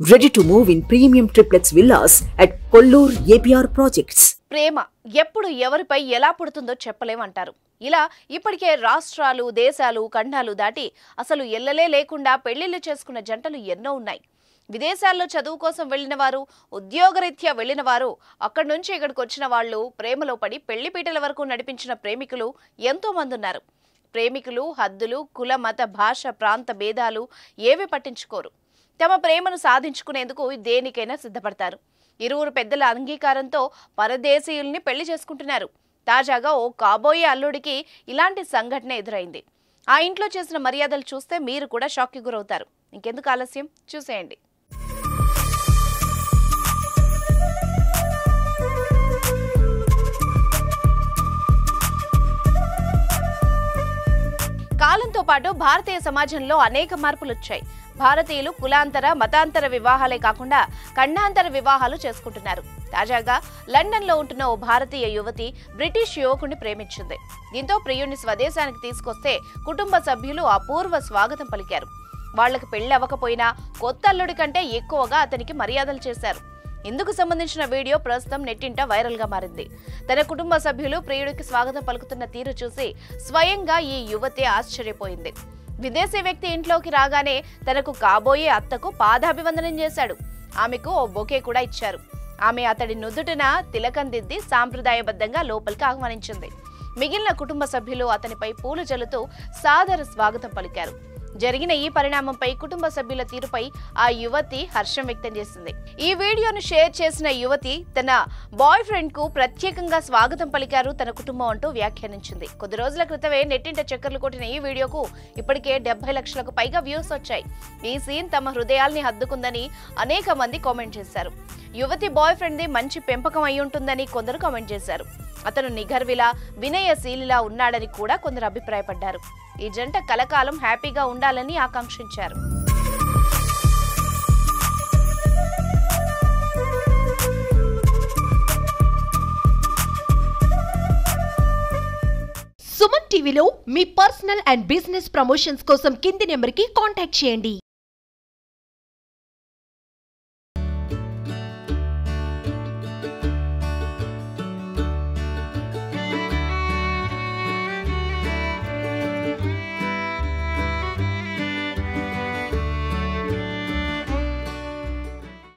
Ready to move in premium triplex villas at Kollur APR Projects. ప్రేమ ఎప్పుడు ఎవరిపై ఎలా పుడుతుందో చెప్పలేమంటారు. ఇలా ఇప్పటికే రాష్ట్రాలు, దేశాలు, ఖండాలు దాటి అసలు ఎల్లలే లేకుండా పెళ్లిళ్లు చేసుకున్న జంటలు ఎన్నో ఉన్నాయి. విదేశాల్లో చదువు కోసం వెళ్లిన వారు, ఉద్యోగరీత్యా వెళ్లిన వారు, అక్కడి నుంచి ఇక్కడికి వచ్చిన వాళ్ళు, ప్రేమలో పడి పెళ్లిపీటల వరకు నడిపించిన ప్రేమికులు ఎంతో మంది ఉన్నారు. ప్రేమికులు హద్దులు, కుల, మత, భాష, ప్రాంత భేదాలు ఏవి పట్టించుకోరు. తమ ప్రేమను సాధించుకునేందుకు దేనికైనా సిద్ధపడతారు. ఇరువురు పెద్దల అంగీకారంతో పరదేశీయుల్ని పెళ్లి చేసుకుంటున్నారు. తాజాగా ఓ కాబోయే అల్లుడికి ఇలాంటి సంఘటన ఎదురైంది. ఆ ఇంట్లో చేసిన మర్యాదలు చూస్తే మీరు కూడా షాక్కి గురవుతారు. ఇంకెందుకు ఆలస్యం, చూసేయండి. కాలంతో పాటు భారతీయ సమాజంలో అనేక మార్పులు వచ్చాయి. భారతీయులు కులాంతర, మతాంతర వివాహాలే కాకుండా ఖండాంతర వివాహాలు చేసుకుంటున్నారు. తాజాగా లండన్లో ఉంటున్న ఓ భారతీయ యువతి బ్రిటిష్ యువకుడిని ప్రేమించింది. దీంతో ప్రియుడిని స్వదేశానికి తీసుకొస్తే కుటుంబ సభ్యులు అపూర్వ స్వాగతం పలికారు. వాళ్లకు పెళ్లి అవ్వకపోయినా కొత్త అల్లుడి కంటే ఎక్కువగా అతనికి మర్యాదలు చేశారు. ఇందుకు సంబంధించిన వీడియో ప్రస్తుతం నెట్టింట వైరల్ గా మారింది. తన కుటుంబ సభ్యులు ప్రియుడికి స్వాగతం పలుకుతున్న తీరు చూసి స్వయంగా ఈ యువతి ఆశ్చర్యపోయింది. విదేశీ వ్యక్తి ఇంట్లోకి రాగానే తనకు కాబోయే అత్తకు పాదాభివందనం చేశాడు. ఆమెకు ఓ బొకే కూడా ఇచ్చారు. ఆమె అతడి నుదుటిన తిలకం దిద్ది సాంప్రదాయబద్ధంగా లోపలికి ఆహ్వానించింది. మిగిలిన కుటుంబ సభ్యులు అతనిపై పూలు జల్లుతూ సాదర స్వాగతం పలికారు. జరిగిన ఈ పరిణామంపై కుటుంబ సభ్యుల తీరుపై ఆ యువతి హర్షం వ్యక్తం చేసింది. ఈ వీడియోను షేర్ చేసిన యువతి తన బాయ్ ఫ్రెండ్ కు ప్రత్యేకంగా స్వాగతం పలికారు తన కుటుంబం అంటూ వ్యాఖ్యానించింది. కొద్ది రోజుల క్రితమే నెట్టింట చక్కర్లు కొట్టిన ఈ వీడియోకు ఇప్పటికే 70 లక్షలకు పైగా వ్యూస్ వచ్చాయి. ఈ సీన్ తమ హృదయాల్ని హద్దుకుందని అనేక మంది కామెంట్ చేశారు. యువతి బాయ్ ఫ్రెండ్ ది మంచి పెంపకం అయి ఉంటుందని కొందరు కామెంట్ చేశారు. అతను నిగర్విలా, వినయశీలిలా ఉన్నాడని కూడా కొందరు అభిప్రాయపడ్డారు. ఈ జంట కలకాలం హ్యాపీగా ఉండాలని ఆకాంక్షించారు. సుమన్ టీవీలో మీ పర్సనల్ అండ్ బిజినెస్ ప్రమోషన్స్ కోసం కింది నెంబర్కి కాంటాక్ట్ చేయండి.